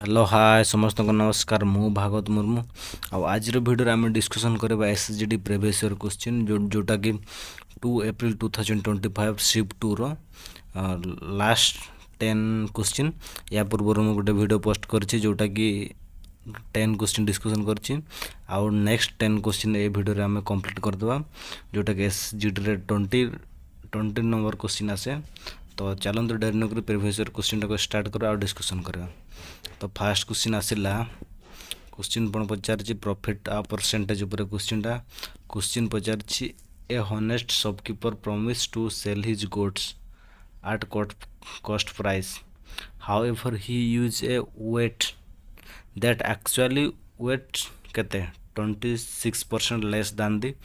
Hello hi समस्त को नमस्कार मु भागवत मुर्मू आज भिडियो आम डिस्कसन करवा एसएसजीडी प्रीवियस ईयर क्वेश्चन जोटा कि 2 एप्रिल 2025 शिफ्ट 2 रो लास्ट 10 क्वेश्चन या पूर्व मुझे गोटे वीडियो पोस्ट करछि जोटा कि 10 क्वेश्चन डिस्कसन करछि आउ नेक्स्ट 10 क्वेश्चन ए वीडियो आम कंप्लीट करदे जोटा कि एसएसजीडी रे 20 नंबर क्वेश्चन आसे। तो चलते डेरी नक प्रीवियस ईयर क्वेश्चन टाक स्टार्ट कर डिस्कसन करवा। तो फास्ट क्वेश्चन आसिला क्वेश्चन पण पचार प्रॉफिट आ परसेंटेज ऊपर क्वेश्चन पचार a honest shopkeeper promise to sell his goods at cost price, however he used a weight that actually weight kete 26% less than the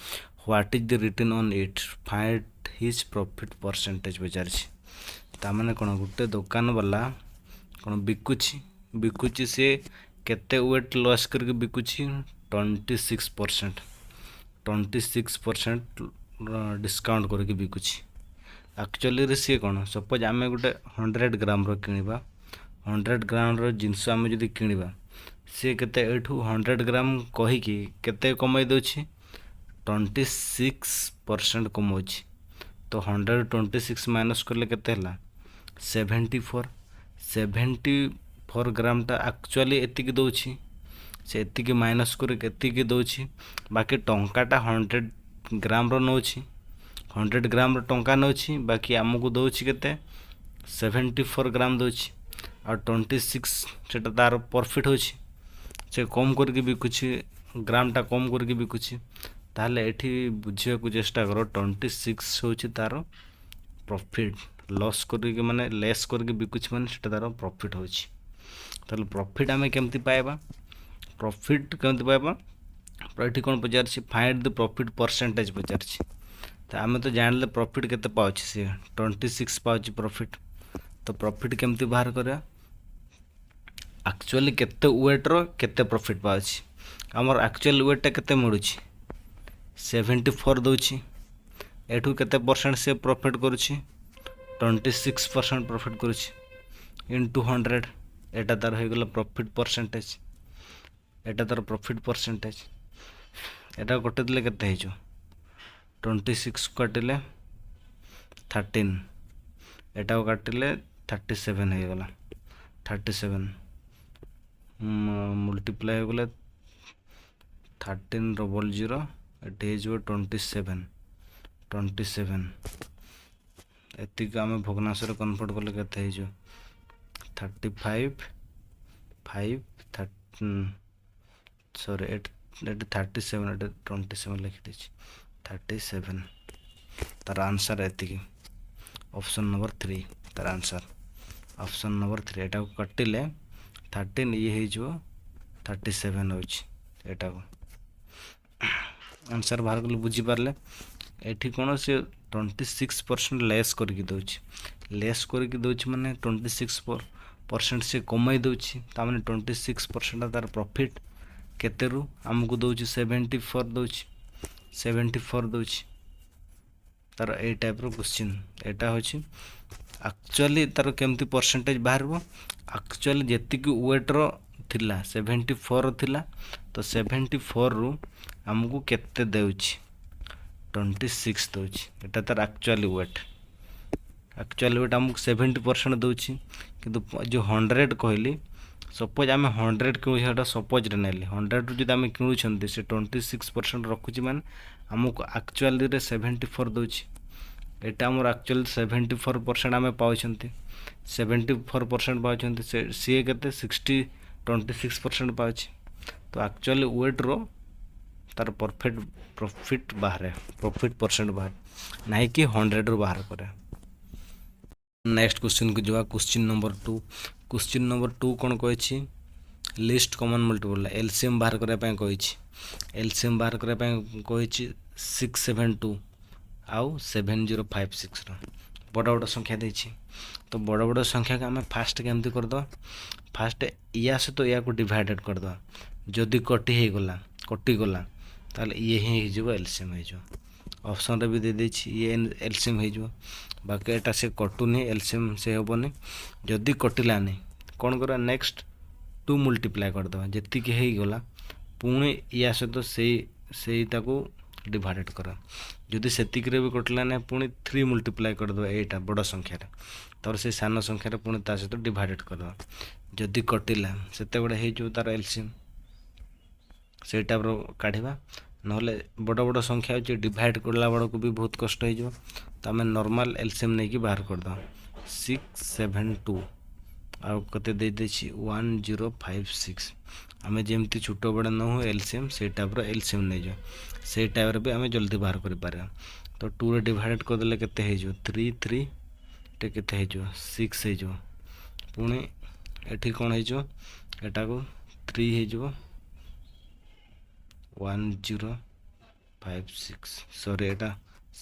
what is the written on it, find his profit percentage पचार तामाने कौन गोटे दुकान वाला कौन बिकुची से केते weight loss करके बिकुची 26% discount करके बिकुची। Actually रे सी कौन सपोज आम गोटे 100 ग्राम रो किनिबा 100 ग्राम रो जिनस आम जदि किनिबा सी केते एठू 100 ग्राम कहिकी केते कमाई दोछि 26% कमाउछि। तो 126 माइनस करले केते हला 74 ग्राम टा एक्चुअली एतिकी दोछि से एतिकी माइनस कर एतिकी दोछि बाकी टंकाटा 100 ग्राम रो नोछि 100 ग्राम रो टंका नोछि बाकी आमको दोछि केते 74 ग्राम दोछि और 26 सेटा तार प्रॉफिट होछि से कम करके बिकुछि ग्रामटा कम करके बिकुछि ताहले एठी बुझिया को चेष्टा करो 26 होछि तार प्रॉफिट लॉस करके माने लेस करके बिकुछि माने सेटा तार प्रॉफिट होछि। ताहले प्रॉफिट आमे केमति पाएबा एठी कोन पचार छी फाइंड द प्रॉफिट परसेंटेज पचार छी। तो आमे तो जानले प्रॉफिट केते पाउछि से 26 पाउछि प्रॉफिट। तो प्रॉफिट केमति बाहर करया एक्चुअली केते वेट रो केते प्रॉफिट पाउछि हमर एक्चुअल वेट केते मिलुछि 74 दोछि एठू केते परसेंट से प्रॉफिट करूछि 26% प्रॉफिट करूछि इनटू 100 एटा तार हो गेला प्रॉफिट परसेंटेज एटा तार प्रॉफिट परसेंटेज एटा कटे दिले केते हेजो 26 काटिले 13 एटा काटिले 37 हो गेला 37 मल्टीप्लाई हो गेला 1300 एटे हेजो 27 एतिक आम भग्नांश कन्वर्ट कले केते हेजो 27 लिखी 37 तार आंसर एतिक ऑप्शन नंबर 3 तार आंसर ऑप्शन नंबर 3 एटा को कटिले 13 ये हेजो 37 होछि एटा को आंसर बाहर कले बुझी पारले एठी कोन से 26% लेस करके दोछि माने 26% से कमाई दोछि ता माने 26% तार प्रॉफिट केते रु हमको दोछि 74 दोछि तार ए टाइप रो क्वेश्चन एटा होछि। एक्चुअली तार केमती परसेंटेज बाहरबो एक्चुअली जेति कि वेट रो थिला 74 थिला तो 74 रु हमको केते देउछि 26 दोछि एटा तार एक्चुअली वेट हमको 70% दोछि किंतु जो 100 कहली सपोज आम 100 किणुछा सपोज रे नेली 100 रु जदि आम किणुछंती से 26% रखुछि माने हमको एक्चुअली रे 74 दोछि एटा हमर एक्चुअली 74% आम पाउछंती 74% पाउछंती से सी केते 26% पाउछि। तो एक्चुअली वेट रो तार प्रॉफिट बाहर प्रॉफिट परसेंट बाहर नहीं कि 100 रु बाहर करे। नेक्स्ट क्वेश्चन को जवा क्वेश्चन नंबर 2 कोन कहै छी लिस्ट कॉमन मल्टीपल एलसीएम बाहर करे पय कहै छी एलसीएम बाहर करे पय कहै छी 672 आउ 7056 रो बड़ संख्या दै छी। तो बड़ संख्या के हमें फास्ट केमती कर दो फास्ट या से तो या को डिवाइडेड कर दो जदि कटि गला ताले ये ही जो एलसीएम है जो ऑप्शन रे भी दे दे छी ये एलसीएम है जो बाकी एटा से कटुनी एलसीएम से हेबोनी जदि कटिलानी कोन करा नेक्स्ट टू मल्टीप्लाई करदे जी होगा पुणी या सहित से डिवाइडेड कर जदि से भी कटला ना पुणी 3 मल्टीप्लाई करदे एटा बड़ संख्यार तार से सान संख्यार पुणी ता सहित डिवाइडेड करदे जदि कटिला से हो तार एलसीएम से टाइप काढ़ा ना बड़ बड़ संख्या हो डिवाइड करला बड़ को भी बहुत कष्ट हो तो आम नॉर्मल एलसीएम नहीं कि बाहर करद 672 आउ कते दे देछि 1056 आम जमती छोट बड़ा न हो एलसीएम से टाइप एलसीएम नहीं जाओ से टाइप भी आम जल्दी बाहर कर पारे तो 2 रे डिवाइड करदे केते हो 3 3 टे केते हो 6 हो पुणी एठी कौन हो एटा को 3 हो 1056 सॉरी एटा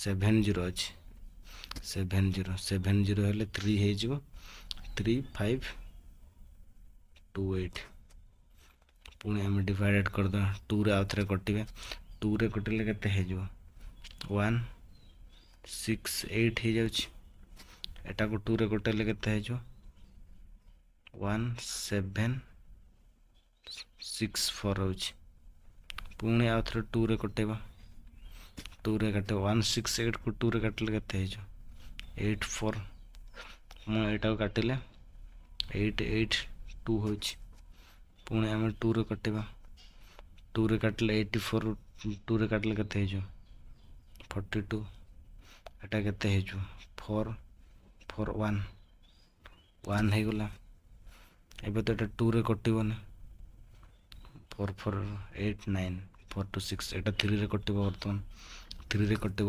70 अच्छे 70 हेले 3 हो 3528 पुणी आम डिवाइडेड करदे 2 रे आउ थे कटे 2 रे कटिले केते हो 168 हो जाउछि एटा को 2 रे कटिले केते हो 1764 होछि पुणी आउ थे 2 रे कटेबा 2 रे काटे 168 को 2 रे काटिले केते हो 84 ମୁଁ ଏଇଟାକୁ କାଟିଲେ 882 ହେଉଛି ପୁଣି ଆମେ 2ରେ କାଟିବା 2ରେ କାଟିଲେ 84 2ରେ କାଟିଲେ କେତେ ହେଇଯିବ 42 ଏଟା କେତେ ହେଇଯିବ 4 4 1 1 ହେଇଗଲା ଏବେ ତ ଏଟା 2ରେ କଟିବନି 4 4 8 9 4 2 6 ଏଟା 3ରେ କଟିବ ବର୍ତ୍ତମାନ 3ରେ କଟିବ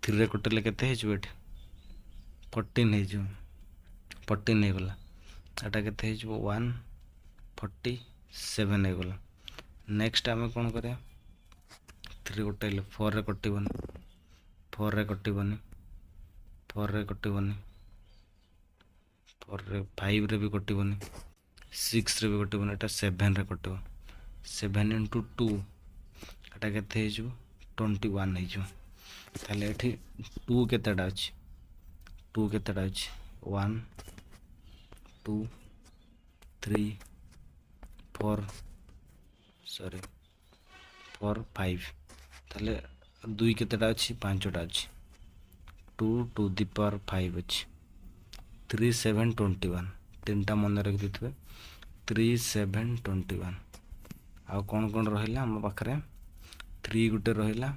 3ରେ କଟିଲେ କେତେ ହେଇଯିବ ଏଠି 14 ହେଇଗଲା ଏଟା କେତେ ହେଇଯିବ 147 ହେଇଗଲା नेक्स्ट आम कौन करें 3 कटेले 4 रे कटिबनी 4 रे कटिबनी 4 रे कटिबनी 4 रे 5 रे भी कटिबनी 6 रे भी कटिबनी एटा 7 रे कटिब 7 इंटू 2 एटा केते ହେଇଯିବ 21 ହେଇଯିବ ताले एठी 2 केतेटा अछि 2 केतेटा अछि 1 2 3 4 सॉरी 4 5 ताले 2 केतेटा अछि 5टा अछि 2 टू द पावर 5 अछि 3 7 21 तीनटा मन रख दिथबे 3 7 21 आ कोन कोन रहिला हम पाखरे 3 गुटे रहिला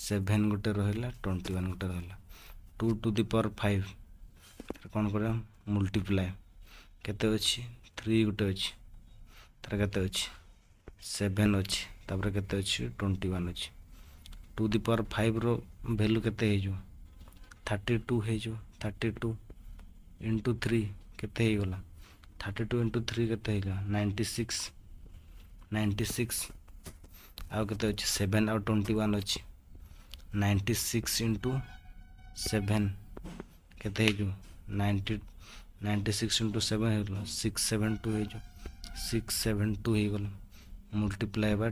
7 गुटे रहिला 21 गुटे रहिला 2 टू द पावर 5 कोन करे मल्टीप्लाई केते अछि 3 गुटे अछि तार केते अछि 7 अच्छी तापर केते अच्छी 21 अच्छी 2 दी पावर 5 रो वैल्यू केते हे जो 32 हे जो 32 इंटू 3 केते हे गला 32 इंटू 3 केते हे गला 96 आ केते अच्छी 7 और 21 अच्छी 96 इंटू 7 केते हे जो 96 इंटू 7 हे गला 672 हे जो 672 हे गला मल्टीप्लाई बाय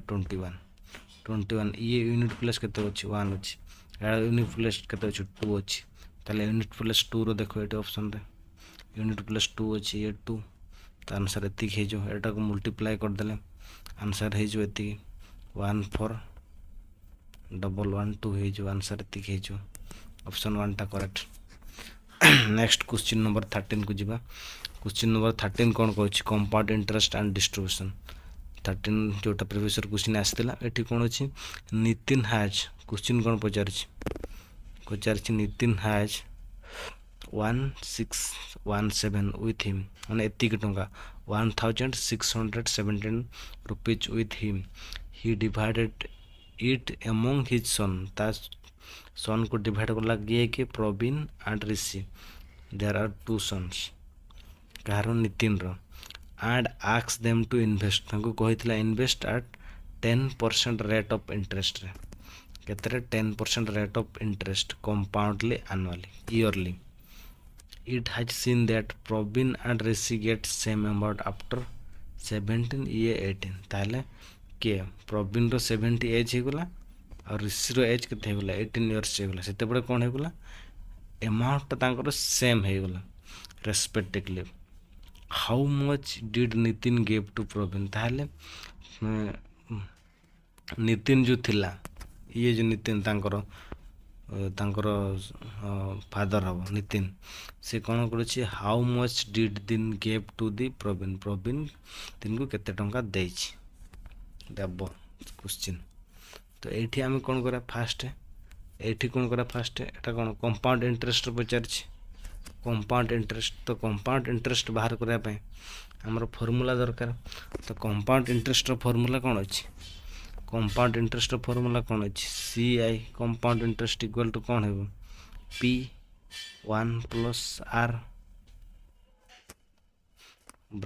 21 ये यूनिट प्लस केते अछि 1 अछि यूनिट प्लस केते अछि 2 अछि ताले यूनिट प्लस 2 रो देखो एटे ऑप्शन रे यूनिट प्लस 2 अछि ये 2 त आंसर एति हे जो एटा को मल्टीप्लाई कर देले आंसर हे जो एति 14112 हे जो आंसर एति हे जो ऑप्शन 1 टा करेक्ट नेक्स्ट क्वेश्चन नंबर 13 को जिबा क्वेश्चन नंबर 13 कोन कहै छी कंपाउंड इंटरेस्ट एंड डिस्ट्रीब्यूशन 13 जोटा प्रीवियस क्वेश्चन आसला एठी कोन अछि नितिन हैज क्वेश्चन कोन पचारछि नितिन हैज 1617 with him माने एति के टंका 1617 rupees with him he divided it among his son ता सन को डिवाइड करला गे के Praveen and Rishi there are 2 sons कारो नितिन रो and ask them to invest तांको कहितला invest at 10% rate of interest रे केतरे 10% rate of interest compoundly annually yearly it has seen that Probin and Rishi get same amount after 17 ये 18 ताले के Probin रो 70 as हे गला और ऋषि रो एज केते हे गला 18 इयर्स हे गला सेते बडे कोन हे गला अमाउंट तांकर सेम हे गला respectively how much did Nitin give to Praveen ताहले नितिन जो थिला ये जो नितिन तांकर फादर हम नितिन से कौन करुच्छे हाउ मच डिड दिन gave to the Praveen Praveen दिन को केते टंका देछि देव क्वेश्चन तो एठी आम कौन करा फास्ट एठी कौन करा फास्ट एटा कौन कंपाउंड इंटरेस्ट पचारछि कंपाउंड इंटरेस्ट तो कंपाउंड इंटरेस्ट बाहर करने आमर फॉर्मूला दरकार तो कंपाउंड इंटरेस्ट फॉर्मूला कौन अच्छी कंपाउंड इंटरेस्ट फॉर्मूला कौन अच्छी C I compound interest equal to कौन है P 1 plus R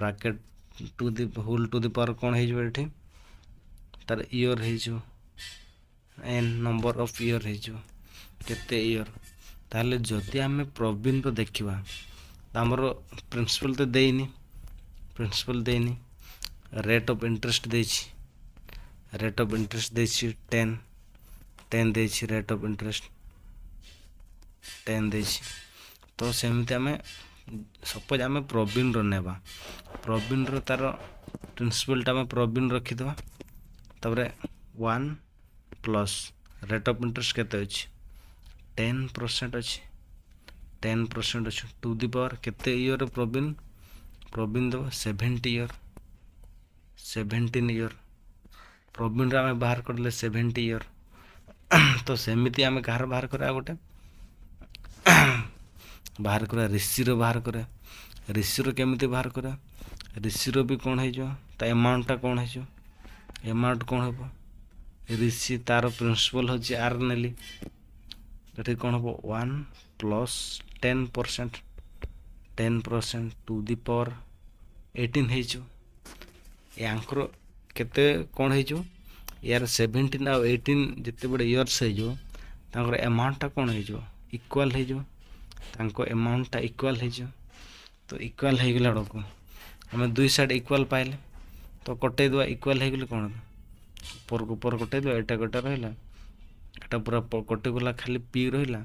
bracket to the whole to the power कौन है तार ईयर है एन नंबर ऑफ ईयर है केते ईयर ताहले जदि आम प्रवीण रो देखिबा आमर प्रिंसिपल तो देनी प्रिंसिपल देनी रेट ऑफ इंटरेस्ट देछि रेट ऑफ इंटरेस्ट देछि 10 देछि रेट ऑफ इंटरेस्ट 10 देछि तो सेमती आम सपोज आम प्रवीण रो नेबा प्रवीण रो तार प्रिंसिपल आम प्रवीण रखिदबा तबरे 1 प्लस रेट ऑफ इंटरेस्ट केते अछि 10% अच्छी 10% अच्छे टू दी पावर केते ईयर प्रवीण प्रवीण दब 70 ईयर 17 ईयर प्रवीण आम बाहर करले 70 ईयर तो सेमिति आम कहार बाहर करा गोटे बाहर करा ऋषिर बाहर करा ऋषिर केमिति बाहर करा ऋषिर भी कौन है एमाउंटा कौन है एमाउंट कौन हम ऋषि तार प्रिंसिपल हूँ आर नेली ये कौन हम 1 प्लस 10% 10% टू दी पावर 18 यांकर केते कौन हो यार 17 आ 18 जिते बड़े इयर्स हो एमाउंटा कौन हो इक्वाल हो एमाउंटा इक्वाल हो तो इक्वाल हो गला को आम दुई साइड इक्वाल पाइले तो कटे दवा इक्वाल हो गले कौन ऊपर कटे दवा एटा गोटे रहा एटा पूरा कटिगला खाली पी रहा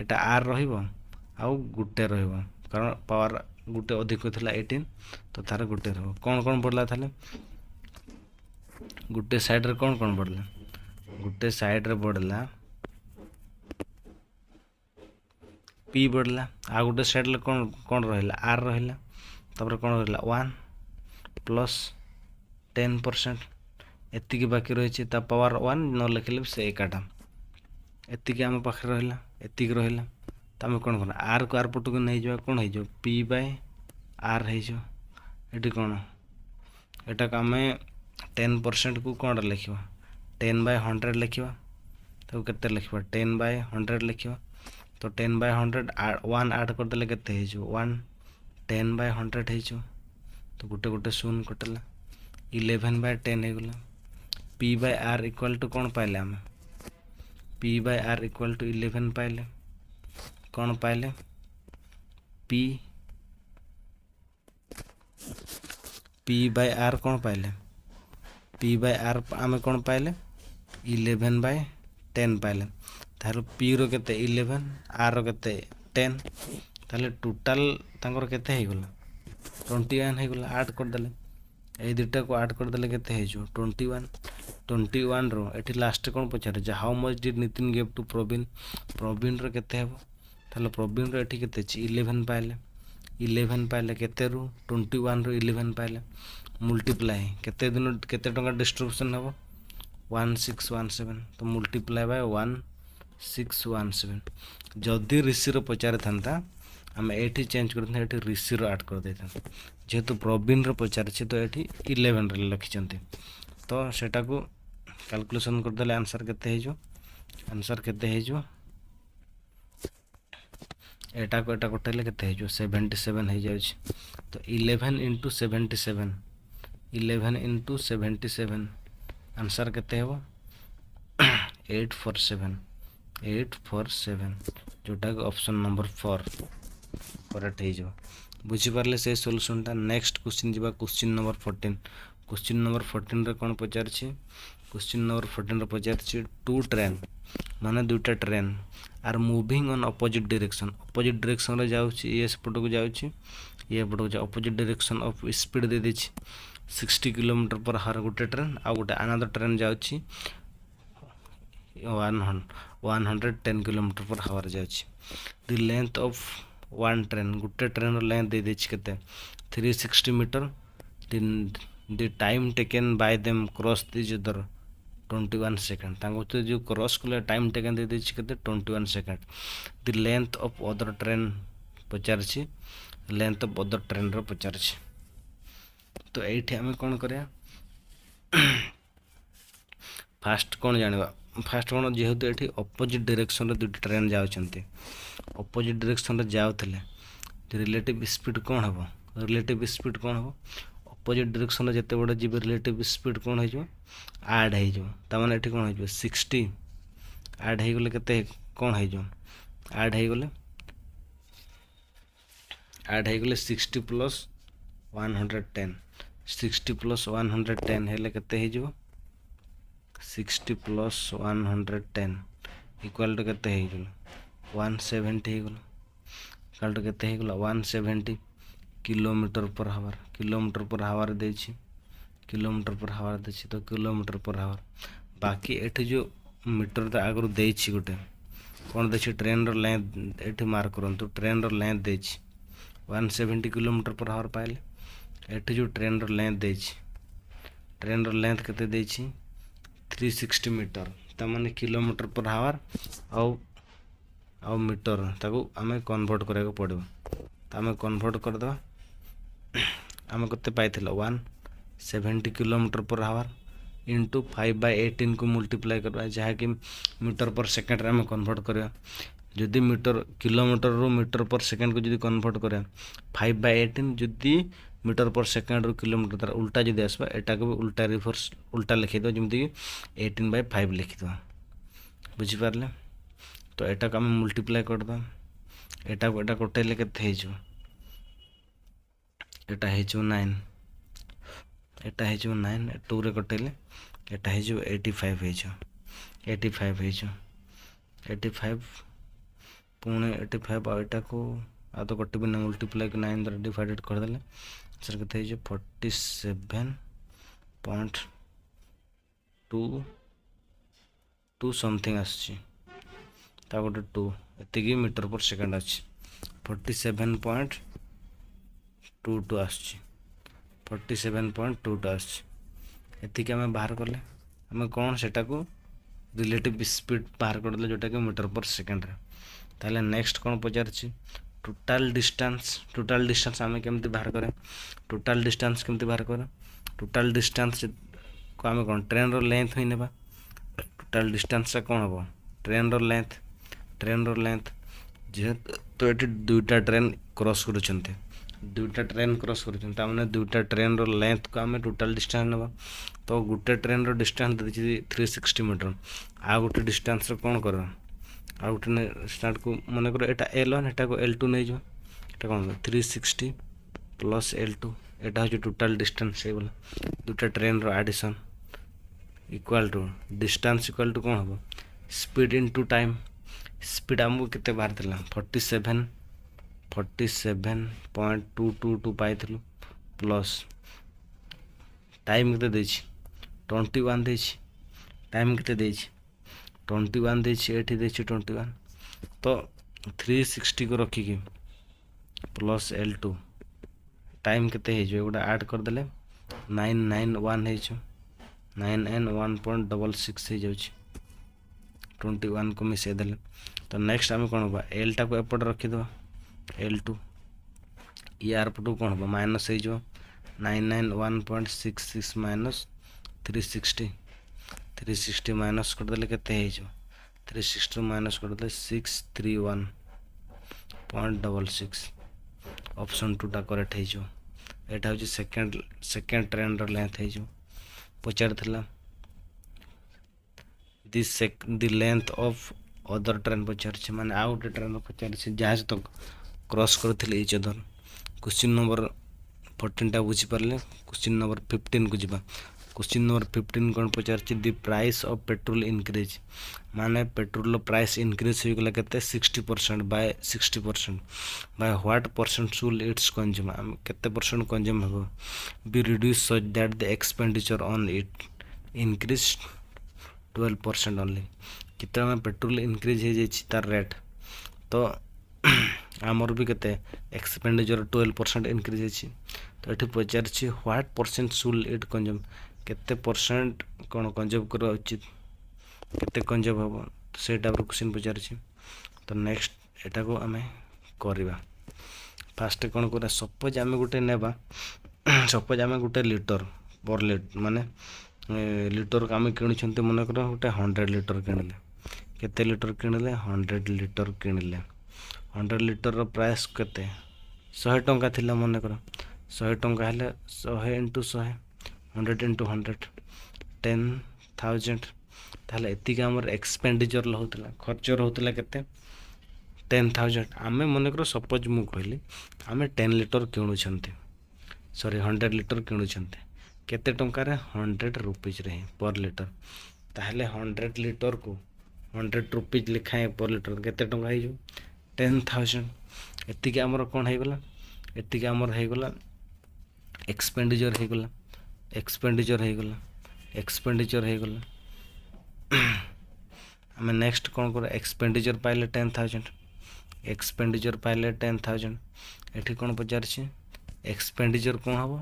एटा आर रहा गुटे रहा कारण पावर गुटे अधिक था 18 तो तार गुटे रहा कौन कौन बढ़ला था गुटे साइड रे कौन बढ़ला गुटे साइड रे बढ़ला पी बढ़ला आ गुटे साइड रे कौन कौन रहा आर रहा तब कौन रहा 1 प्लस 10% एतिकी बाकी रही पावर 1 न लिखले से एकाटा एतिकी आम पाखे रहा एतिकी रहा तो आम कौन करना आर को आर पटक नहीं जावा कौन हो पी बाय आर हो कौन एटा आम 10% को कौन लिखा 10/100 लिखा तो केते लिखा 10/100 लिखा तो 10/100 1 ऐड करदे केते 1 10/100 हो तो गोटे गोटे शून्य कटला 11/10 हो गला P by R equal to कौन पाइले आम P by R equal to 11 पाइले कौन पाइले पी बाय आर कौन पाइले पी बाय आर आम कौन पाइले 11/10 पाइले तार पी रो केते 11 आर रो केते 10 ताले टोटल तांकर केते हो गला 21 हो गला ऐड कर देले ए दुटा को ऐड कर देले केते हो 21 रो एठी लास्ट कौन पचारे how much did Nitin give to Praveen Praveen रो केते हेबो ताले प्रवीण रो एठी केते 11 पाइले केते रू 21 रो 11 पाइले मल्टीप्लाई केते दिन केते टंका डिस्ट्रीब्यूशन हेबो 1617 तो मल्टीप्लाई बाय 1617 जदि ऋषि रो पचारे थांता आम एठी चेंज करते एठी ऋषि रो ऐड कर देता जेहेतु प्रवीण रो पचारे तो एठी 11 रे लिखिचंती तो सेटा को कैलकुलेशन कर देले आंसर केते हेजो आंसर केते हेजो एटा को एटा कटेले केते हेजो 77 हो जाउछ तो 11 into 77 11 into 77 आंसर केते हेबो 847 जोटा को ऑप्शन नंबर 4 करेक्ट हो जाओ बुझी पारले से सॉल्यूशन टा नेक्स्ट क्वेश्चन जीवा क्वेश्चन नंबर 14 रे कौन पचार छी क्वेश्चन नंबर 14 पचार टू ट्रेन माने दुईटा train are moving on opposite direction रे जाउछि ये सेपट को जाउछि ये पट को अपोजिट डायरेक्शन ऑफ स्पीड दे देछि 60 किलोमीटर पर आवर गोटे ट्रेन आ गोटे अनदर ट्रेन जाउछि 110 किलोमीटर पर आवर जाउछि the length of one train गोटे ट्रेन लेंथ दे देछि केते 360 metre the time taken by them cross this other 21 second तांको जो क्रॉस कले टाइम टेकन दे देछि केते 21 second the length of other train पचारछि लेंथ ऑफ अदर ट्रेन रो पचारछि तो एठी हमें कोन करया फास्ट कोन जानबा फास्ट कोन जेहेतु एठी अपोजिट डायरेक्शन रे दुटी ट्रेन जाउछन्ते अपोजिट डायरेक्शन रे जाउथले रिलेटिव स्पीड कोन हबो रिलेटिव स्पीड कोन हबो अपोजिट डायरेक्शन रे जते बडे जीव रिलेटिव स्पीड कोन हो ऐड हो ता माने एठी कोन हो 60 ऐड हो गले केते कोन हो ऐड हो गले 60 प्लस 110 60 प्लस 110 हेले केते हो 60 प्लस 110 इक्वल टू केते हो 170 हो इक्वल टू केते हो 170 किलोमीटर पर आवर देछि किलोमीटर पर आवर देछि तो किलोमीटर पर आवर बाकी एठी जो मीटर ता आगु देछि गोटे कोन देछि ट्रेन रो लेंथ एठी मार्क करंतु ट्रेन रो लेंथ देछि 170 किलोमीटर पर आवर पाइले एठी जो ट्रेन रो लेंथ देछि ट्रेन रो लेंथ केते देछि 360 मीटर ता माने किलोमीटर पर आवर आउ मीटर ताको हमें कन्वर्ट करे को पड़ो ता हमें कन्वर्ट कर दो हमें कते पाइथिला 170 किलोमीटर पर आवर इंटू 5/18 को मल्टीप्लाई करवा जहाँ कि मीटर पर सेकेंड रे हमें कन्वर्ट करवा जदि मीटर किलोमीटर रो मीटर पर सेकेंड को जदि कन्वर्ट करा 5/18 जदि मीटर पर सेकेंड रो किलोमीटर तार उल्टा जदि आसबा एटा को भी उल्टा रिवर्स उल्टा लिखि दो जमती 18/5 लिखि दो बुझी पारले तो एटा को हम मल्टीप्लाई कर दो एटा को एटा कटेले केते हे जो एटा हे जो 9 एटा हे जो 9 2 रे कटेले एटा हे जो 85 हे जो 85 हे जो 85 पुणे 85 आ एटा को आ तो कटे बिना मल्टीप्लाई 9 द्वारा डिवाइडेड कर देले सर केते हे जो 47.2 समथिंग आछि ता गोटे 2 एतिकी मीटर पर सेकंड आछि 47.22 आछि 47.22 आछि एतिकी हमें बाहर करले हमें कौन सेटा को रिलेटिव स्पीड बाहर कर देले जोटा कि मीटर पर सेकंड रे ताले नेक्स्ट कौन पचारछि टोटल डिस्टेंस हमें केमती बाहर करें टोटल डिस्टेंस केमती बाहर करें टोटल डिस्टेंस को हमें कौन ट्रेन रो लेंथ ही नेबा टोटल डिस्टेंस से कौन हबो ट्रेन रो लेंथ जे तो एटी दुईटा ट्रेन क्रॉस करूछन्ते दुईटा ट्रेन क्रॉस करूछन ता माने दुईटा ट्रेन रो लेंथ को हमें टोटल डिस्टेंस नेबा तो गुटे ट्रेन रो डिस्टेंस देछि 360 मीटर आ गुटे डिस्टेंस रो कोन करो आ गुटे स्टार्ट को माने करो एटा L1 एटा को L2 नै जो एटा कोन 360 प्लस L2 एटा हो टोटल डिस्टेंस हे बोला दुटा ट्रेन रो addition equal to distance equal to कोन हबो स्पीड इनटू टाइम स्पीड हमको केते बाहर दिला 47.222 पाइथिलु प्लस टाइम केते देछि 21 देछि टाइम केते देछि 21 देछि एठी देछि 21 तो 360 को रखी के प्लस L2 टाइम केते हे जो एगुडा ऐड कर देले 991 हे जो 991.66 हे जाउछि 21 को मिसे देले तो नेक्स्ट हमें कोन होबा L टा को एपड रखि दो L2 यार पटो कोन होबा माइनस हे जो 991.66 माइनस 360 माइनस कर देले केते हे जो 360 माइनस कर देले 631.66 ऑप्शन 2 टा करेक्ट हे जो एटा हो सेकंड ट्रेन रो लेंथ हे जो पचार थला the length of other train पचार छ माने आ गोटे ट्रेन पचार छ जहाज तो क्रॉस करथिले इच अदर क्वेश्चन नंबर 14 टा बुझी परले क्वेश्चन नंबर 15 को जिबा क्वेश्चन नंबर 15 कौन पचार the price of petrol increase माने पेट्रोल प्राइस इनक्रीज हो गला केते 60% by 60% by what percent should its consume केते परसेंट कंज्यूम हो be reduce so that the expenditure on it increase 12% only कितना में पेट्रोल इनक्रीज हो जाई तार रेट तो आमर भी केते एक्सपेंडिचर 12% इनक्रीज है तो ये पचार what percent should it consume केते परसेंट कौन कंज्यूम करवा उचित केते कंज्यूम हम तो से टाइप क्वेश्चन पचार तो नेक्स्ट एटा को आम करवा फास्ट कौन करा सपोज आम गोटे नेबा सपोज आम गोटे लिटर पर लिटर माने लिटर आम किणुंट मन कर गोटे 100 लिटर किणिले केते लिटर किणिले 100 लिटर किणिले 100 लिटर प्राइस केते 100 टंका थिला मन कर 100 टंका हेले 100 इंटू 100 100 इंटू 100 10,000 ताहले एतिक हमर एक्सपेंडिचर होतला खर्च होतला केते 10,000 आमे मन कर सपोज मु कहली आमे 10 लिटर किणुछंते सॉरी 100 लिटर किणुछंते केते टंका रे 100 रुपीज रे पर लिटर ताहले 100 लिटर को 100 रुपीज लिखाए पर लिटर केते टंका हे जो 10,000 एतिक हमर कोन हे गला एतिक हमर हे गला एक्सपेंडिचर हे गला एक्सपेंडिचर हे गला एक्सपेंडिचर हे गला आमे नेक्स्ट कोन कर एक्सपेंडिचर पाइले 10,000 एक्सपेंडिचर पाइले 10,000 एठी कोन पचार छी एक्सपेंडिचर कोन हबो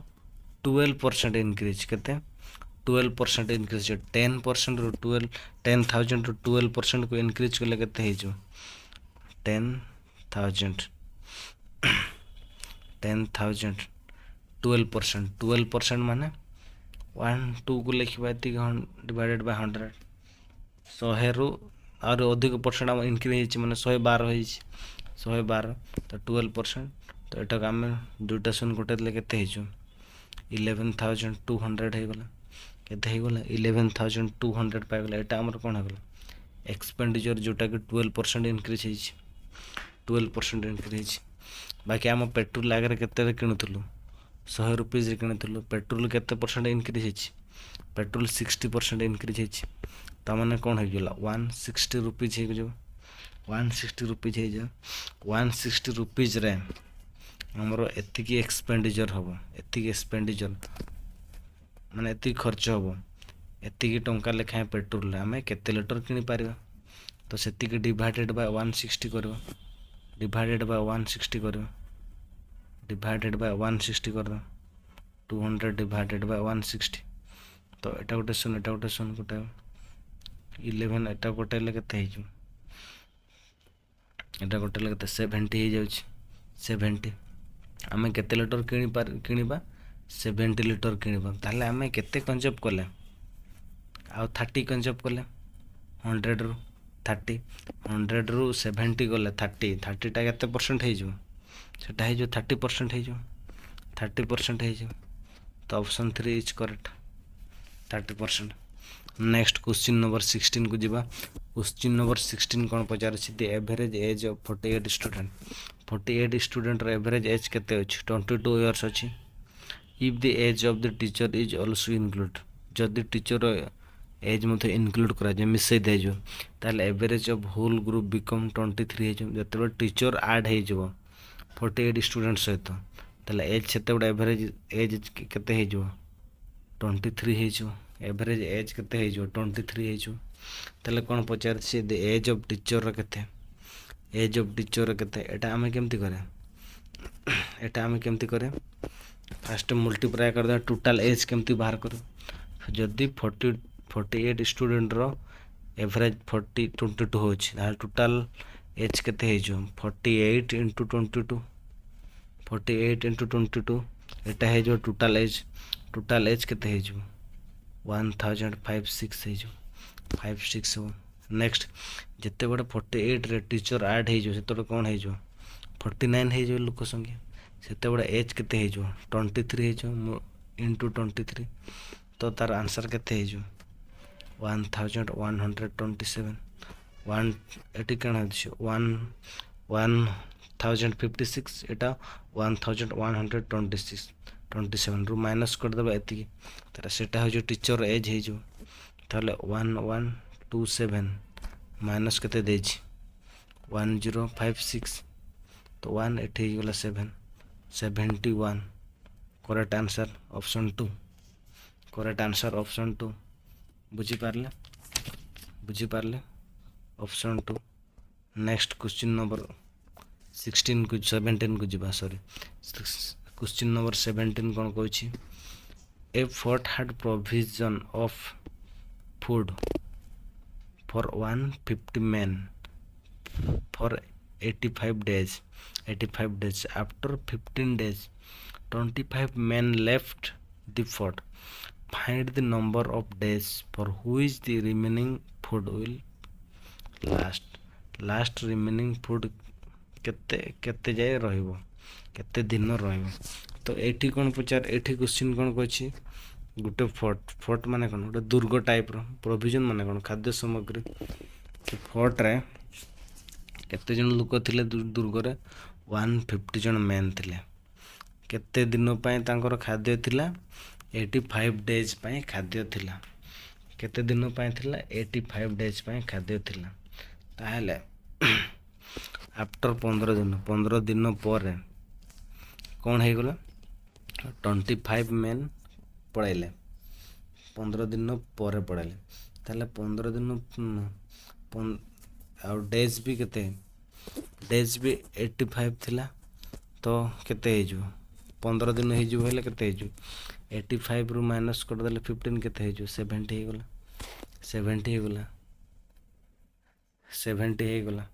12% इंक्रीज केते 12% इंक्रीज 10% रो 12 10,000 रो 12% को इंक्रीज करले केते हे जो 10,000 10,000 12% माने 1 2 को लिखबा डिवाइडेड बाय 100 100 रो और अधिक परसेंट हम इंक्रीज माने 112 होई 112 तो 12% तो एटा हम दुटा सुन गोटे ले केते हे जो 11,200 हे गला केते हे गला 11,200 पाइ गला एटा हमर कोन हे गला एक्सपेंडिचर जोटा कि 12% इंक्रीज हे 12% इंक्रीज बाकी हम पेट्रोल आगे केते किणुथलु 100 रुपीज रे किणुथलु पेट्रोल केते परसेंट इंक्रीज हे पेट्रोल 60% इंक्रीज हे ता माने कोन हे गला 160 रुपीज हे जो 160 रुपीज हे जो 160 रुपीज रे हमरो एतिकी एक्सपेंडिचर हबो एतिकी एक्सपेंडिचर माने एतिकी खर्च हबो एतिकी टंका लेखाए पेट्रोल रे हमें केते लिटर किनि पारिबा तो सेतिकी डिवाइडेड बाय 160 करबा डिवाइडेड बाय 160 करबा डिवाइडेड बाय 160 करबा 200 डिवाइडेड बाय 160 तो एटा गोटे सुन गोटे 11 एटा गोटे ले केते हे जो एटा गोटे ले केते 70 हे जाउछ 70 आमे केते लिटर किनिबा 70 लिटर किनिबा ताले आमे केते कंज्यूम कले आ 30 कंज्यूम कले 100 रु 30 100 रु 70 गले 30 30 टा केते परसेंट हे जो सेटा हे जो 30% हे जो 30% हे जो तो option 3 is correct 30%। Next question number 16 को जीवा क्वेश्चन नंबर 16 कोन पचार छि the average age of 48 student 48 student रो एवरेज एज केते अछि 22 इयर्स अछि if the age of the teacher is also include जदि टीचर रो एज मते इंक्लूड करा जे मिसै दे जो ताले average of whole group become 23 हे जो जते टीचर ऐड हे जो 48 स्टूडेंट सहित ताले एज सेते बडा एवरेज एज केते हे जो 23 हे जो एवरेज एज केते हे जो 23 हे जो ताले कोन पचार छि द एज ऑफ टीचर रो केते एज ऑफ टीचर रो केते एटा हमें केमति करे फर्स्ट मल्टीप्लाई कर द टोटल एज केमती बाहर करू जदि 48 स्टूडेंट रो एवरेज 22 होछि ताल टोटल एज केते हे जो 48 into 22 48 into 22 एटा हे जो टोटल एज केते हे जो 1056 हे जो 56 हो नेक्स्ट जते बडे 48 रे टीचर ऐड हे जो सेतो कोन हे जो 49 हे जो लोक संख्या सेते बडे एज केते हे जो 23 हे जो into 23 तो तार आंसर केते हे जो 1127 1 एटी कण अछि 1056 एटा 1126 27 ରୁ ମାଇନସ୍ କରିଦେବା ଏତିକି, ତାହେଲେ ସେଇଟା ହେଉଛି ଟିଚର ଏଜ୍ ହେଇଯିବ। ତାହେଲେ 1127 ମାଇନସ୍ କେତେ ଦେଇଛି 1056, ତ 1 ଏଠି ହେଇଗଲା 7, 71। Correct answer option 2, correct answer option 2। ବୁଝିପାରିଲେ ଅପସନ୍ 2। ନେକ୍ସଟ କ୍ୱେଶ୍ଚିନ୍ ନମ୍ବର 17 କୁ ଯିବା, ସରି କ୍ୱେଶ୍ଚିନ୍ ନମ୍ବର 17 କ'ଣ କହୁଛି? ଏ fort had provision of food for 150 men for 85 days. After 15 days 25 men left the fort. Find the number of days for which the remaining food will last remaining food କେତେ ଯାଏ ରହିବ, କେତେ ଦିନ ରହିବ। ତ ଏଠି କ'ଣ ପଚାର, ଏଠି କ୍ୱେଶ୍ଚିନ୍ କ'ଣ କହିଛି? ଗୋଟେ ଫୋର୍ଟ ମାନେ କ'ଣ? ଗୋଟେ ଦୁର୍ଗ ଟାଇପ୍ର। ପ୍ରୋଭିଜନ୍ ମାନେ କ'ଣ? ଖାଦ୍ୟ ସାମଗ୍ରୀ। ଫୋର୍ଟରେ କେତେ ଜଣ ଲୋକ ଥିଲେ? ଦୁର୍ଗରେ 150 ଜଣ ମେନ୍ ଥିଲେ। କେତେ ଦିନ ପାଇଁ ତାଙ୍କର ଖାଦ୍ୟ ଥିଲା? 85 ଡେଜ୍ ପାଇଁ ଖାଦ୍ୟ ଥିଲା। କେତେ ଦିନ ପାଇଁ ଥିଲା? 85 ଡେଜ୍ ପାଇଁ ଖାଦ୍ୟ ଥିଲା। ତାହେଲେ ଆଫ୍ଟର 15 ଦିନ ପରେ କ'ଣ ହେଇଗଲା? 25 ମେନ୍ ପଳାଇଲେ, 15 ଦିନ ପରେ ପଳାଇଲେ। ତାହେଲେ 15 ଦିନ ଆଉ ଡେଜ୍ ବି କେତେ? ଡେଜ୍ ବି 85 ଥିଲା, ତ କେତେ ହେଇଯିବ? 15 ଦିନ ହେଇଯିବ ହେଲେ କେତେ ହେଇଯିବ? 85 ରୁ ମାଇନସ୍ କରିଦେଲେ 15 କେତେ ହେଇଯିବ? 70 ହେଇଗଲା। 70 ହେଇଗଲା।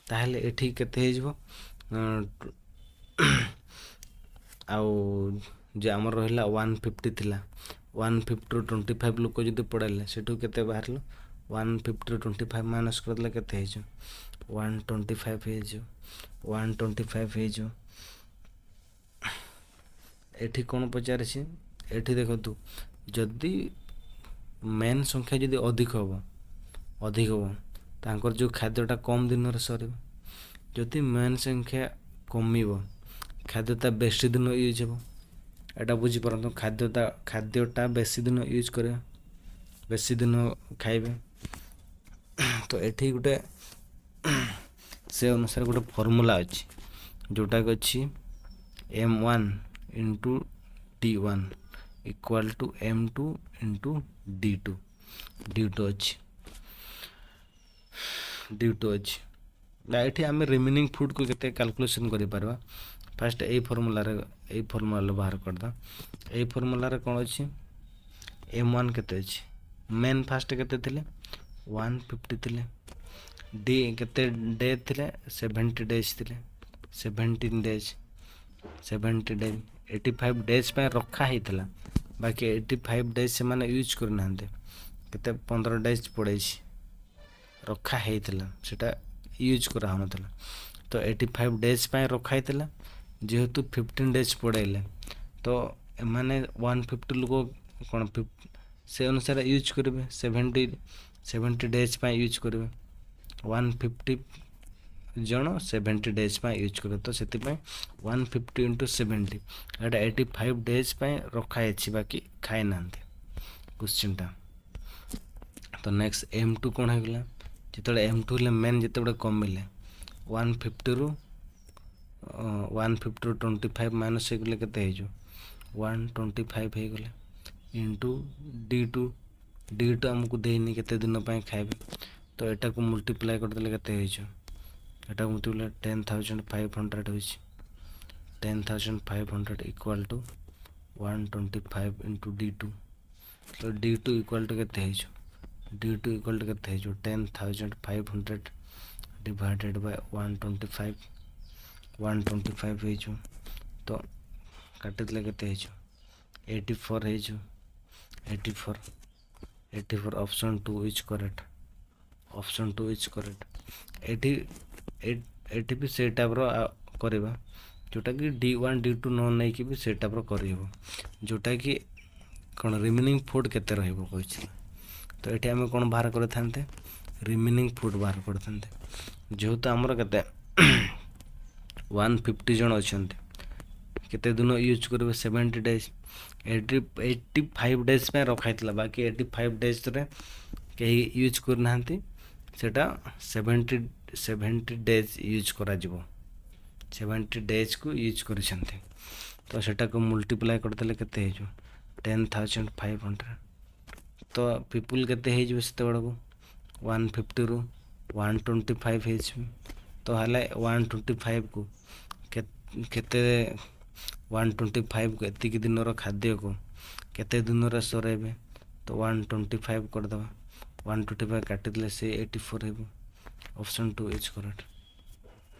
ତାହେଲେ ଏଠି କେତେ ହେଇଯିବ? ଆଉ ଯେ ଆମର ରହିଲା 150 ଥିଲା, 150ରୁ 25 ଲୋକ ଯଦି ପଡ଼ାଇଲେ ସେଠୁ କେତେ ବାହାରିଲ? 150ରୁ 25 ମାଇନସ୍ କରିଦେଲେ କେତେ ହେଇଯିବ? 125 ହେଇଯିବ। 125 ହେଇଯିବ। ଏଠି କ'ଣ ପଚାରିଛି? ଏଠି ଦେଖନ୍ତୁ, ଯଦି ମେନ୍ ସଂଖ୍ୟା ଯଦି ଅଧିକ ହେବ ତାଙ୍କର ଯେଉଁ ଖାଦ୍ୟଟା କମ୍ ଦିନରେ ସରିବ। ଯଦି ମେନ୍ ସଂଖ୍ୟା କମିବ ଖାଦ୍ୟଟା ବେଶୀ ଦିନ ୟୁଜ୍ ହେବ। ଏଇଟା ବୁଝିପାରନ୍ତୁ, ଖାଦ୍ୟଟା ବେଶୀ ଦିନ ୟୁଜ୍ କରିବା, ବେଶୀ ଦିନ ଖାଇବେ। ତ ଏଠି ଗୋଟେ ସେ ଅନୁସାରେ ଗୋଟେ ଫର୍ମୁଲା ଅଛି, ଯେଉଁଟାକି ଅଛି M1 × D1 equal to M2 × D2 ଅଛି। ନା ଏଠି ଆମେ ରିମେନିଂ ଫୁଡ଼କୁ କେତେ କାଲକୁଲେସନ୍ କରିପାରିବା? ଫାଷ୍ଟ ଏଇ ଫର୍ମୁଲାରେ ବାହାର କରିଦେବା। ଏଇ ଫର୍ମୁଲାରେ କ'ଣ ଅଛି? M1 କେତେ ଅଛି? ମେନ୍ ଫାଷ୍ଟ କେତେ ଥିଲେ? 150 ଥିଲେ। ଡି କେତେ ଡେ ଥିଲେ? 70 ଡେଜ୍ ଥିଲେ। 70 ଡେଜ୍ 85 ଡେଜ୍ ପାଇଁ ରଖା ହେଇଥିଲା, ବାକି 85 ଡେଜ୍ ସେମାନେ ୟୁଜ୍ କରିନାହାନ୍ତି। କେତେ? 15 ଡେଜ୍ ପଡ଼େଇଛି, ରଖା ହେଇଥିଲା, ସେଟା ୟୁଜ୍ କରାହେଉନଥିଲା। ତ 85 ଡେଜ୍ ପାଇଁ ରଖା ହେଇଥିଲା, ଯେହେତୁ 15 ଡେଜ୍ ପଡ଼େଇଲେ, ତ ଏମାନେ 150 ଲୋକ କ'ଣ ସେ ଅନୁସାରେ ୟୁଜ୍ କରିବେ। 70 ଡେଜ୍ ପାଇଁ ୟୁଜ୍ କରିବେ। 150 ଜଣ 70 ଡେଜ୍ ପାଇଁ ୟୁଜ୍ କରିବେ। ତ ସେଥିପାଇଁ 150 × 70 ଏଇଟା 85 ଡେଜ୍ ପାଇଁ ରଖା ହେଇଛି, ବାକି ଖାଇନାହାନ୍ତି କ୍ୱେଶ୍ଚିନ୍ଟା। ତ ନେକ୍ସଟ M2 କ'ଣ ହେଇଗଲା? ଯେତେବେଳେ M2 ହେଲେ ମେନ୍ ଯେତେବେଳେ କମିଲେ 150ରୁ 25 ମାଇନସ୍ ହେଇଗଲେ କେତେ ହେଇଯିବ? 125 ହେଇଗଲେ ଇଣ୍ଟୁ D2 ଆମକୁ ଦେଇନି କେତେ ଦିନ ପାଇଁ ଖାଇବେ, ତ ଏଟାକୁ ମଲ୍ଟିପ୍ଲାଏ କରିଦେଲେ କେତେ ହେଇଯିବ? ଏଟାକୁ ମଲ୍ଟିପ୍ଲାଏ 10,500 ହୋଇଛି। 10,500 ଇକ୍ୱାଲ୍ ଟୁ 125 × D2। ତ D2 ଇକ୍ୱାଲ୍ ଟୁ କେତେ ହେଇଯିବ? D2 ଇକ୍ୱାଲ୍ ଟୁ କେତେ ହେଇଯିବ? 10,500 ଡିଭାଇଡେଡ଼ ବାଇ 125 ହେଇଯିବ। ତ କାଟିଦେଲେ କେତେ ହେଇଯିବ? 84 ହେଇଯିବ। 84 ଅପସନ୍ 2 ଇଜ୍ କରେକ୍ଟ। ଏଠି ବି ସେଇ ଟାଇପ୍ର କରିବା, ଯେଉଁଟାକି D1 D2 ନ ନେଇକି ବି ସେଇ ଟାଇପ୍ର କରିହେବ, ଯେଉଁଟାକି କ'ଣ ରିମେନିଂ ଫୁଡ଼୍ କେତେ ରହିବ କହିଛି। ତ ଏଠି ଆମେ କ'ଣ ବାହାର କରିଥାନ୍ତେ? ରିମେନିଂ ଫୁଡ଼୍ ବାହାର କରିଥାନ୍ତେ। ଯେହେତୁ ଆମର କେତେ 150 ଜଣ ଅଛନ୍ତି, केते दिन यूज करेंगे 70 डेज 85 डेज में रखाई बाकी 85 डेज कहीं यूज करना सेटा 70 डेज यूज करा 70 डेज को यूज कर तो सेटा को मल्टीप्लाई करदे केते 10,500 तो पीपुल केते से बड़ा 150 रु 125 तो हेल्ला 125 को केते 125 को एति दिन खाद्य को केते दिन सरेबे तो 125 करदे 125 काटिदे से 84 हेबो option 2 is correct.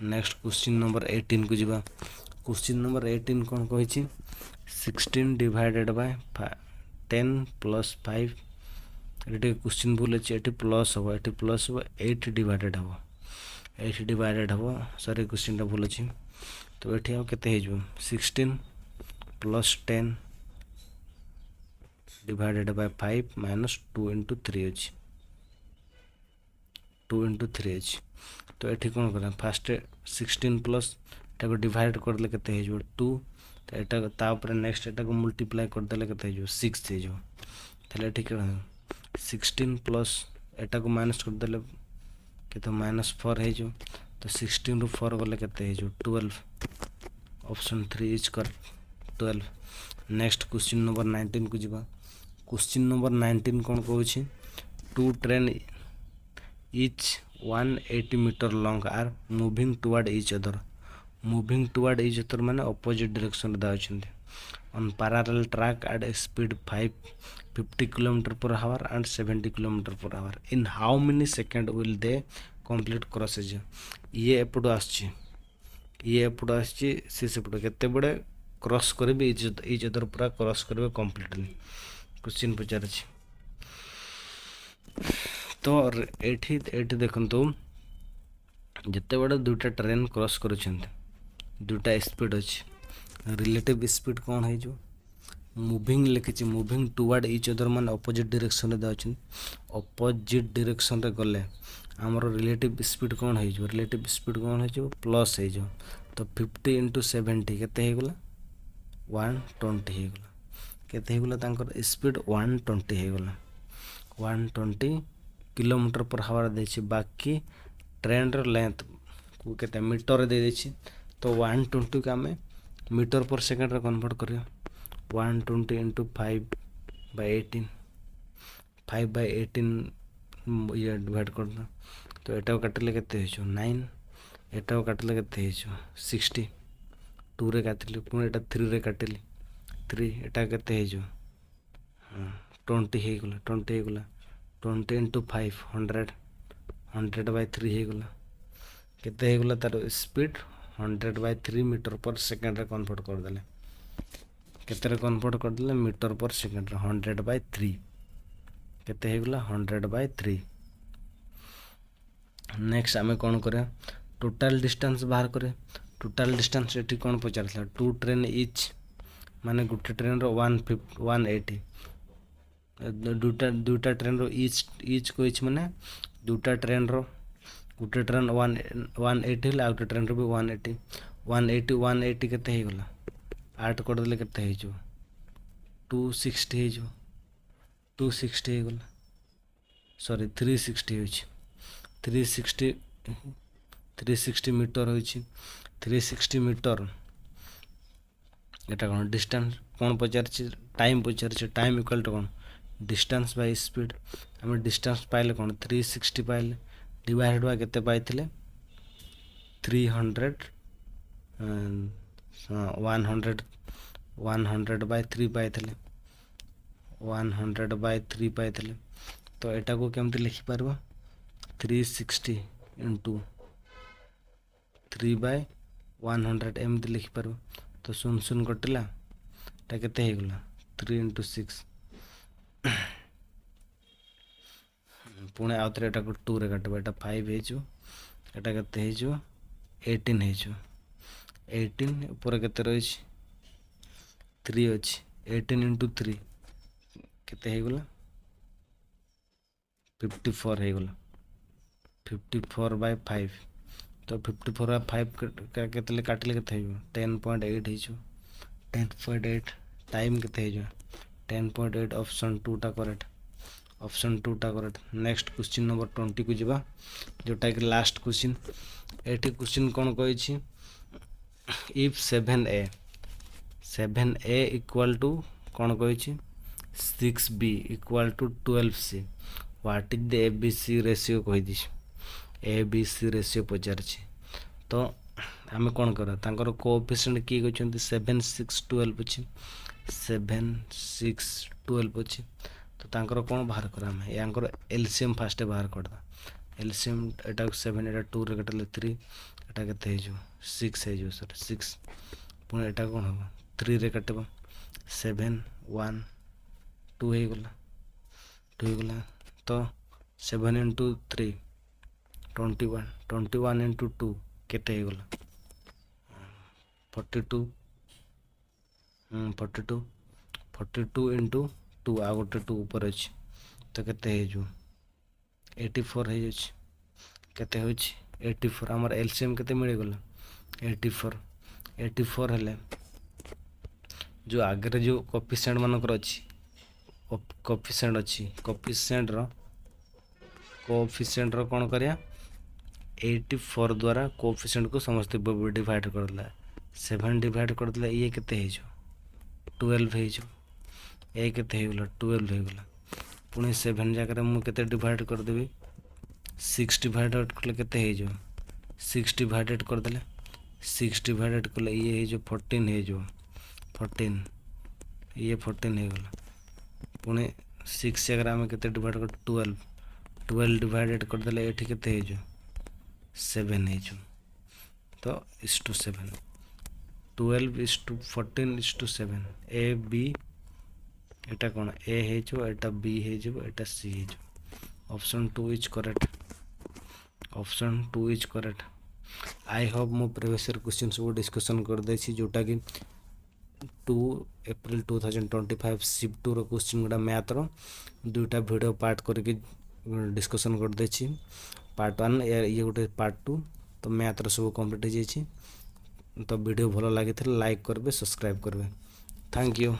Next question number 18 को जीवा। क्वेश्चन नंबर 18 कौन कही 16 डिवाइडेड बाय 10 प्लस 5 ये क्वेश्चन भूल अच्छे ये प्लस हम ये प्लस हम 8 डिवाइडेड हम 8 डिवाइडेड हम सॉरी क्वेश्चन भूल अच्छे तो ये हम केते 16 plus 10 divided by 5 minus 2 into 3 अच्छी 2 इंटू 3 अच्छी तो ये कौन कर फास्ट 16 प्लस को डिवाइड करदे केते 2 तो यहाँ नेक्स्ट एटा को मल्टीप्लाई करदे केते 6 हो 16 प्लस एटा को माइनस करदे केते -4 हो तो 16 रु 4 गले केते 12 option 3 is correct 12। Next question number 19 को जीवा। क्वेश्चन नंबर 19 कौन कहूँ 2 train each 180 meter long are moving toward each other माने opposite direction दा अछंती on parallel track at a speed 50 km per hour and 70 km per hour in how many second will they complete crosses ये एपटो आछी से सेपटो केते बड़े cross करबे each other पूरा cross करबे कंप्लीटली क्वेश्चन पचार तो एठी देखंतु जिते बड़े दुटा ट्रेन क्रॉस करुछंती दुटा स्पीड अच्छे रिलेटिव स्पीड कौन है जो मुविंग लिखी मुविंग टुवर्ड इच अदर मान अपोजिट डायरेक्शन रे जाउछन अपोजिट डायरेक्शन रे गले हमरो रिलेटिव स्पीड कौन है जो रिलेटिव स्पीड कौन है जो प्लस है जो तो 50 इंटू 70 केते हो गला 120 हो गला केते हो गला तांकर स्पीड 120 हो गला 120 किलोमीटर पर आवर देछि बाकी ट्रेन रो लेंथ को केते मीटर दे देछि तो 120 का हमें मीटर पर सेकंड रे कन्वर्ट करियो 120 इंटू 5/18 5/18 ये डिवाइड करना तो एटा काटले केते हो 9 एटा काटले केते हो 60 2 रे काटले पुनी एटा 3 रे काटली 3 एटा केते हो 20 हे गला 20 हे गला 20 इंटू 5 100 100/3 हो गला केते हो गला तार स्पीड 100/3 मीटर पर सेकंड रे कन्वर्ट कर देले केते रे कन्वर्ट कर देले मीटर पर सेकंड रे 100/3 केते हो गला 100/3। नेक्स्ट आमे कोन करे टोटल डिस्टेंस बाहर करे टोटल डिस्टेंस एठी कोन पचारला 2 ट्रेन इच माने गुटे ट्रेन रो 180 दुटा ट्रेन रो इच को इच माने दुटा ट्रेन रो गुटे ट्रेन 180 ला आउट ट्रेन रो भी 180 केते हो गला 8 कर देले केते हो 260 हो 260 हो गला सॉरी 360 हो 360 मीटर हो 360 मीटर एटा कोन डिस्टेंस कोन पचार टाइम पचार टाइम इक्वल टू कोन डिस्टेंस बाय स्पीड हम डिस्टेंस पाइले कोन 360 पाइले डिवाइडेड बाय केते पाइथिले 300 100/3 पाइथिले 100/3 पाइथिले तो एटा को केमति लिखि परबो 360 इंटू 3/100 एमती लिखि परबो तो 0 कटिला एटा केते हो गला 3 इंटू 6 पुणे आउतरे एटा को 2 रे काटबो एटा 5 हे जो एटा केते हे जो 18 हे जो 18 ऊपर केते रही 3 अछि 18 इंटू 3 केते हे गला 54 हे गला 54/5 तो 54/5 केते काटले केते हो 10.8 हे जो 10.8 टाइम केते हे जो 10.8 ऑप्शन 2 टा करेक्ट ऑप्शन 2 टा करेक्ट। नेक्स्ट क्वेश्चन नंबर 20 को जिबा जोटा कि लास्ट क्वेश्चन एठी क्वेश्चन कोन कहै छी इफ 7a इक्वल टू कौन कही 6b equal to 12c what is the ABC ratio कही ABC रेशियो पचार तो आम कौन कर कोएफिशिएंट किए कहते 7 6 12 अच्छी 7 6 12 अच्छी तो तांकर कौन बाहर करा यांकर एलसीएम फास्ट बाहर करदा एलसीएम एटा 7 एटा 2 रे कटले 3 एटा केते हे जो 6 हे जो सर 6 पुणी एटा कौन हम 3 रे कटब 7 1 2 हो गला तो 7 इंटू 3 21 21 इंटू 2 केते हो गला 42 42 42 इंटू 2 आ गोटे 2 ऊपर अच्छी तो केते हो 84 हो केते हो 84 आमर एलसीएम केते मिलगला 84 हेले जो आगे जो कोफिशिएंट मानकर अच्छी कोफिशिएंट अच्छी कोफिशिएंट रो कौन करिया 84 द्वारा कोफिशिएंट को समस्त डिवाइड कर दिला 7 डिवाइड कर दिला ये केते हे 12 हे ए केते हे 12 हे गला पुणी 7 जगह मु केते डिवाइड कर देबी 6 डिवाइडेड कले केते हे 6 डिवाइडेड कर देले 6 डिवाइडेड कले ये हे 14 हे 14 ये 14 हे गला पुणी 6 जगह आम केते डिवाइड कर 12 डिवाइडेड कर देले एठी केते हे 7 हे तो इस टू 7 12 इस टू 14 इस टू 7 ए बी एटा कौन ए हे एटा बी हे एटा सी हे option 2 is correct option 2 is correct. I hope मो प्रीवियस क्वेश्चन सब डिस्कशन कर दे जोटा कि 2 अप्रैल 2025 शिफ्ट 2 रो क्वेश्चन गुड़ा मैथ रो दुईटा वीडियो पार्ट करके डिस्कशन कर दे पार्ट 1 ये गोटे पार्ट 2 तो मैथ रो सब कंप्लीट हो जाए तो वीडियो भल लगी लाइक करबे सब्सक्राइब करबे थैंक यू।